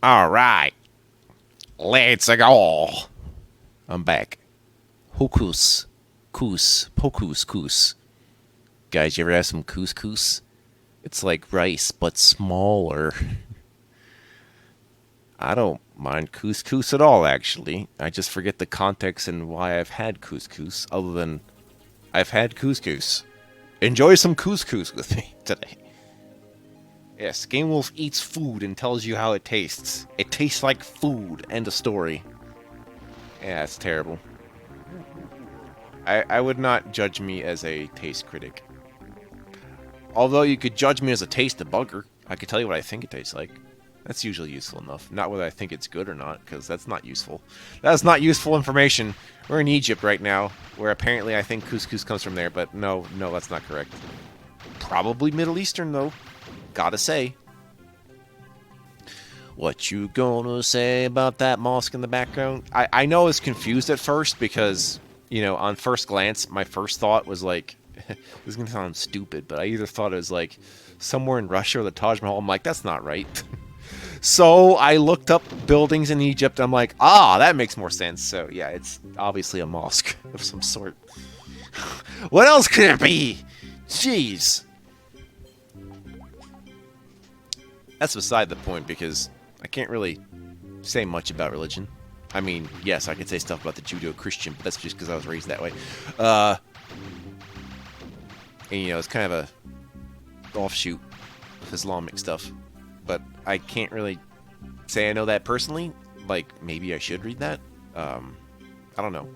All right, let's go. I'm back. Hocus, Pocus. Guys, you ever have some couscous? It's like rice, but smaller. I don't mind couscous at all, actually. I just forget the context and why I've had couscous, other than I've had couscous. Enjoy some couscous with me today. Yes, Game Wolf eats food and tells you how it tastes. It tastes like food. End of story. Yeah, it's terrible. I would not judge me as a taste critic. Although you could judge me as a taste debugger. I could tell you what I think it tastes like. That's usually useful enough. Not whether I think it's good or not, because that's not useful. That's not useful information. We're in Egypt right now, where apparently I think couscous comes from there, but no, that's not correct. Probably Middle Eastern, though. Gotta say. What you gonna say about that mosque in the background? I know I was confused at first because, on first glance, my first thought was like, this is gonna sound stupid, but I either thought it was like somewhere in Russia or the Taj Mahal. I'm like, that's not right. So I looked up buildings in Egypt. I'm like, that makes more sense. So yeah, it's obviously a mosque of some sort. What else could it be? Jeez. That's beside the point because I can't really say much about religion. I mean, yes, I could say stuff about the Judeo-Christian, but that's just because I was raised that way. And, it's kind of a offshoot of Islamic stuff. But I can't really say I know that personally. Like, maybe I should read that. I don't know.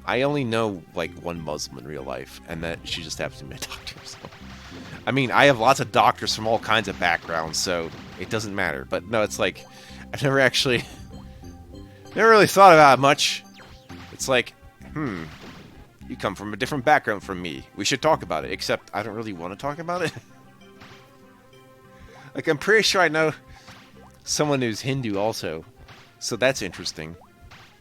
I only know, like, one Muslim in real life, and that she just happens to be a doctor, so... I mean, I have lots of doctors from all kinds of backgrounds, so it doesn't matter. But no, it's like, I've never really thought about it much. It's like, you come from a different background from me. We should talk about it, except I don't really want to talk about it. Like, I'm pretty sure I know someone who's Hindu also, so that's interesting.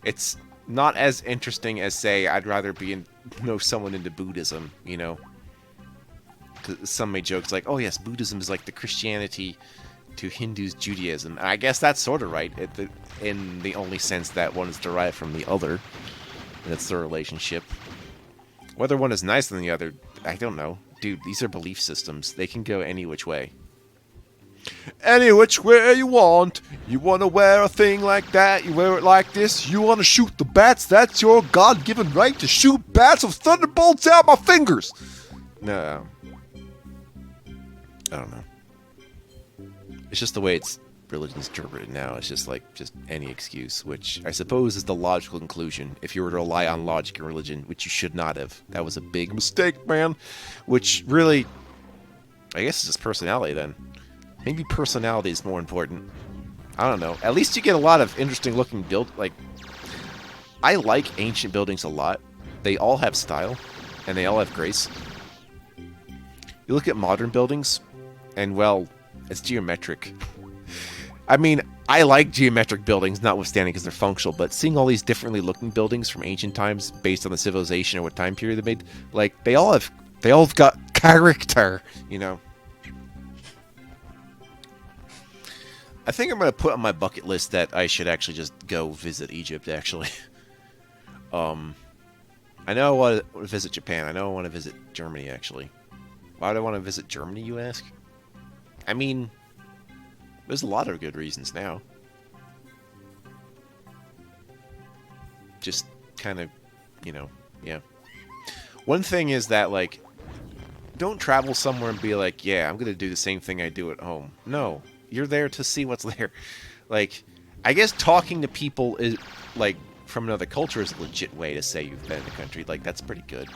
It's not as interesting as, say, I'd rather know someone into Buddhism, Some may joke like, oh yes, Buddhism is like the Christianity to Hindus' Judaism. And I guess that's sort of right, in the only sense that one is derived from the other, and it's the relationship. Whether one is nicer than the other, I don't know. Dude, these are belief systems. They can go any which way. Any which way you want. You want to wear a thing like that, you wear it like this. You want to shoot the bats, that's your God-given right to shoot bats of thunderbolts out my fingers. No. I don't know. It's just the way religion's interpreted now. It's just any excuse, which I suppose is the logical conclusion if you were to rely on logic in religion, which you should not have. That was a big mistake, man. Which really, I guess it's just personality then. Maybe personality is more important. I don't know. At least you get a lot of interesting looking I like ancient buildings a lot. They all have style, and they all have grace. You look at modern buildings, and, well, it's geometric. I mean, I like geometric buildings, notwithstanding because they're functional, but seeing all these differently looking buildings from ancient times based on the civilization or what time period they made, like, they all have got character, I think I'm going to put on my bucket list that I should actually just go visit Egypt, actually. I know I want to visit Japan. I know I want to visit Germany, actually. Why do I want to visit Germany, you ask? I mean, there's a lot of good reasons now. Just kind of, yeah. One thing is that, like, don't travel somewhere and be like, yeah, I'm going to do the same thing I do at home. No, you're there to see what's there. Like, I guess talking to people is, like, from another culture is a legit way to say you've been in the country. Like, that's pretty good.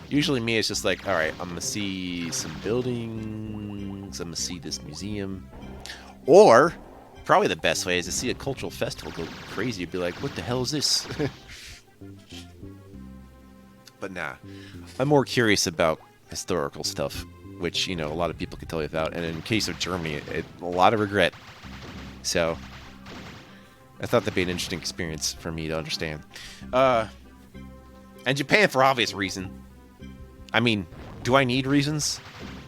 Usually me, it's just like, alright, I'm going to see some buildings, I'm going to see this museum. Or, probably the best way is to see a cultural festival go crazy and be like, what the hell is this? But nah, I'm more curious about historical stuff, which, a lot of people can tell you about. And in case of Germany, a lot of regret. So, I thought that'd be an interesting experience for me to understand. And Japan for obvious reason. I mean, do I need reasons?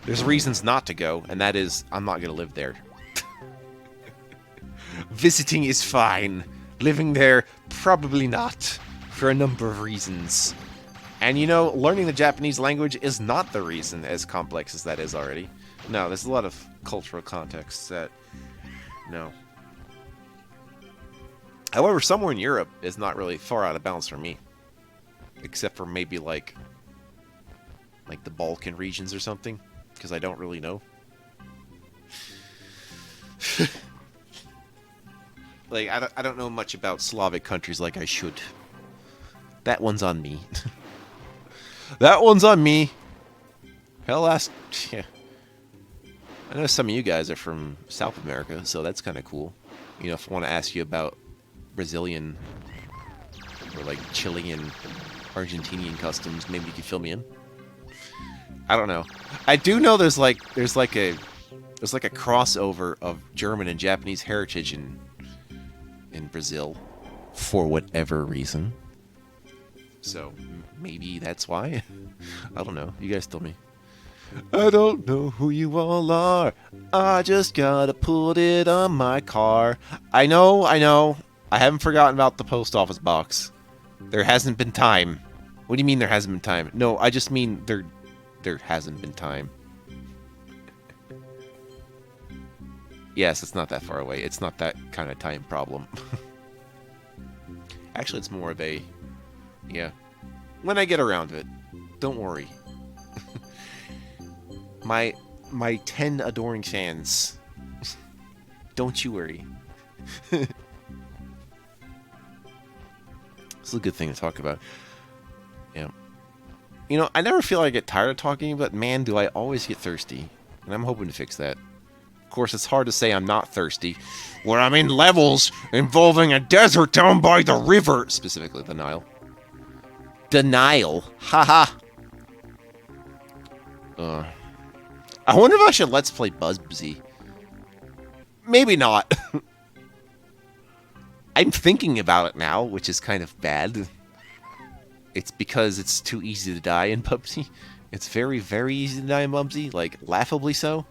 There's reasons not to go, and that is, I'm not going to live there. Visiting is fine. Living there, probably not. For a number of reasons. And you know, learning the Japanese language is not the reason, as complex as that is already. No, there's a lot of cultural context that... No. However, somewhere in Europe is not really far out of bounds for me. Except for maybe like the Balkan regions or something. Because I don't really know. Like, I don't know much about Slavic countries like I should. That one's on me. That one's on me. Hell, yeah. I know some of you guys are from South America, so that's kind of cool. You know, if I want to ask you about Brazilian or like Chilean, Argentinian customs, maybe you could fill me in. I don't know. I do know there's like a crossover of German and Japanese heritage in Brazil for whatever reason. So maybe that's why. I don't know. You guys tell me. I don't know who you all are. I just gotta put it on my car. I know. I haven't forgotten about the post office box. There hasn't been time. What do you mean there hasn't been time? No, I just mean there hasn't been time. Yes, it's not that far away. It's not that kind of time problem. Actually, it's more of a... Yeah. When I get around to it. Don't worry. My 10 adoring fans. Don't you worry. It's a good thing to talk about. Yeah. You know, I never feel like I get tired of talking, but man, do I always get thirsty. And I'm hoping to fix that. Of course, it's hard to say I'm not thirsty when I'm in levels involving a desert down by the river. Specifically, the Nile. Denial. Haha. I wonder if I should Let's Play Bubsy. Maybe not. I'm thinking about it now, which is kind of bad. It's because it's too easy to die in Bubsy. It's very, very easy to die in Bubsy. Like, laughably so.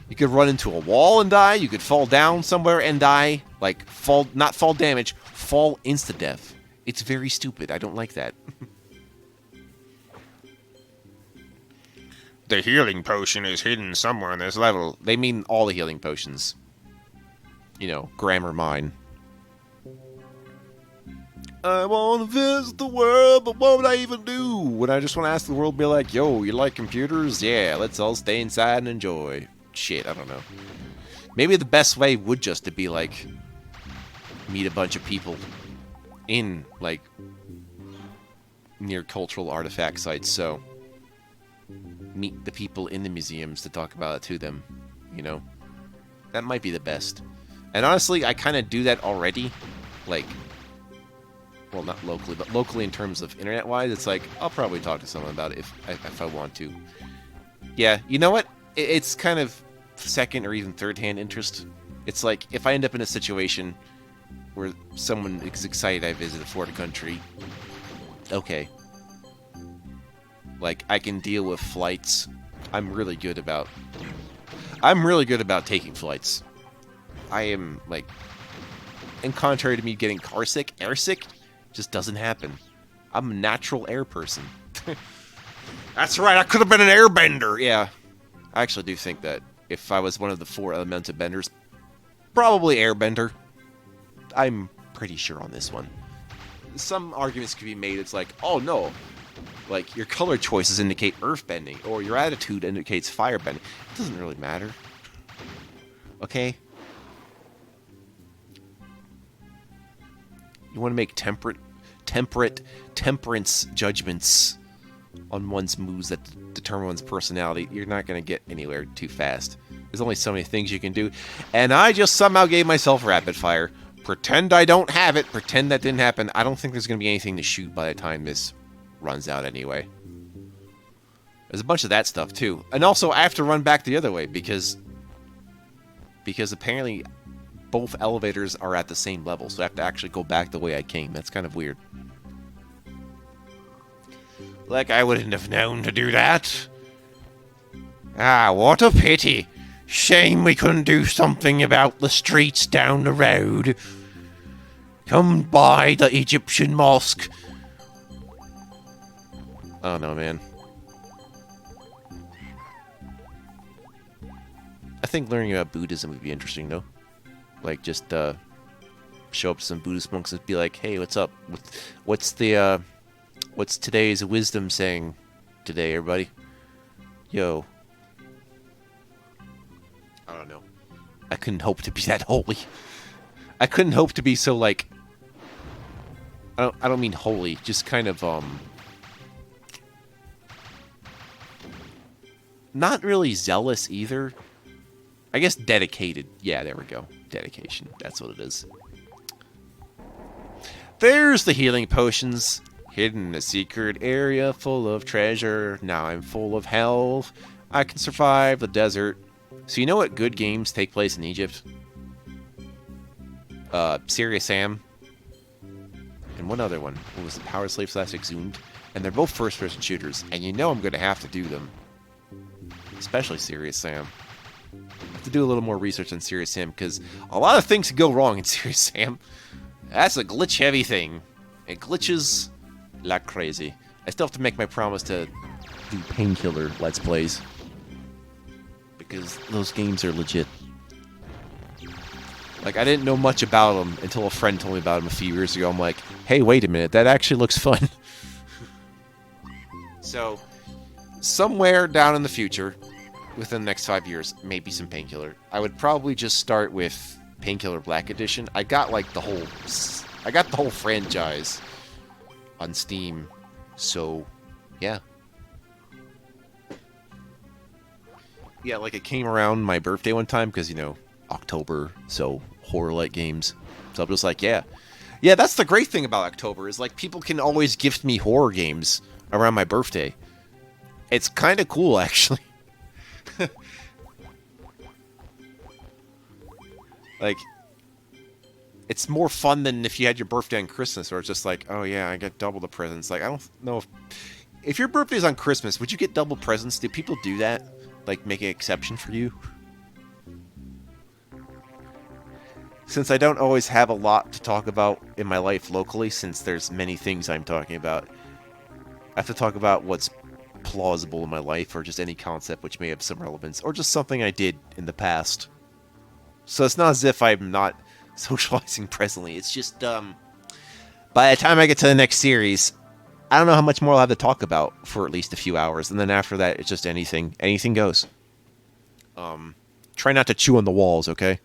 You could run into a wall and die. You could fall down somewhere and die. Like, not fall damage, fall insta-death. It's very stupid. I don't like that. The healing potion is hidden somewhere in this level. They mean all the healing potions. You know, grammar mine. I want to visit the world, but what would I even do? Would I just want to ask the world, be like, yo, you like computers? Yeah, let's all stay inside and enjoy. Shit, I don't know. Maybe the best way would just to be like, meet a bunch of people in, like, near cultural artifact sites, so meet the people in the museums to talk about it to them, you know? That might be the best. And honestly, I kind of do that already, like, well, not locally, but locally in terms of internet-wise. It's like, I'll probably talk to someone about it if I want to. Yeah, you know what? It's kind of second or even third-hand interest. It's like, if I end up in a situation where someone is excited I visited a foreign country, okay. Like, I can deal with flights. I'm really good about taking flights. I am, like, and contrary to me getting car sick, air sick just doesn't happen. I'm a natural air person. That's right, I could have been an airbender. Yeah, I actually do think that if I was one of the 4 elemental benders, probably airbender. I'm pretty sure on this one. Some arguments could be made. It's like, oh no, like your color choices indicate earthbending, or your attitude indicates firebending. It doesn't really matter. Okay? You want to make temperance judgments on one's moves that determine one's personality. You're not going to get anywhere too fast. There's only so many things you can do. And I just somehow gave myself rapid fire. Pretend I don't have it. Pretend that didn't happen. I don't think there's going to be anything to shoot by the time this runs out anyway. There's a bunch of that stuff too. And also I have to run back the other way because apparently both elevators are at the same level, so I have to actually go back the way I came. That's kind of weird. Like I wouldn't have known to do that. Ah, what a pity. Shame we couldn't do something about the streets down the road. Come by the Egyptian mosque. Oh no, man. I think learning about Buddhism would be interesting, though. Like, just show up to some Buddhist monks and be like, "Hey, what's up? What's today's wisdom saying today, everybody?" Yo. I don't know. I couldn't hope to be that holy. I couldn't hope to be so, like... I don't mean holy, just kind of, not really zealous either. I guess dedicated. Yeah, there we go. Dedication. That's what it is. There's the healing potions. Hidden in a secret area full of treasure. Now I'm full of health. I can survive the desert. So you know what good games take place in Egypt? Serious Sam. And one other one. What was it? Power Slave / Exhumed. And they're both first-person shooters. And you know I'm going to have to do them. Especially Serious Sam. I have to do a little more research on Serious Sam, because a lot of things can go wrong in Serious Sam. That's a glitch-heavy thing. It glitches like crazy. I still have to make my promise to do Painkiller Let's Plays. Because those games are legit. Like, I didn't know much about them until a friend told me about them a few years ago. I'm like, hey, wait a minute, that actually looks fun. So, somewhere down in the future, within the next 5 years, maybe some Painkiller. I would probably just start with Painkiller Black Edition. I got like the whole franchise on Steam. So, yeah. Yeah, like it came around my birthday one time because, you know, October, so horror-like games. So I'm just like, yeah. Yeah, that's the great thing about October is like people can always gift me horror games around my birthday. It's kind of cool, actually. Like, it's more fun than if you had your birthday on Christmas, where it's just like, oh yeah, I get double the presents. Like, I don't know if your birthday's on Christmas, would you get double presents? Do people do that? Like, make an exception for you? Since I don't always have a lot to talk about in my life locally, since there's many things I'm talking about, I have to talk about what's plausible in my life, or just any concept which may have some relevance, or just something I did in the past. So it's not as if I'm not socializing presently. It's just, by the time I get to the next series, I don't know how much more I'll have to talk about for at least a few hours. And then after that, it's just anything. Anything goes. Try not to chew on the walls, okay?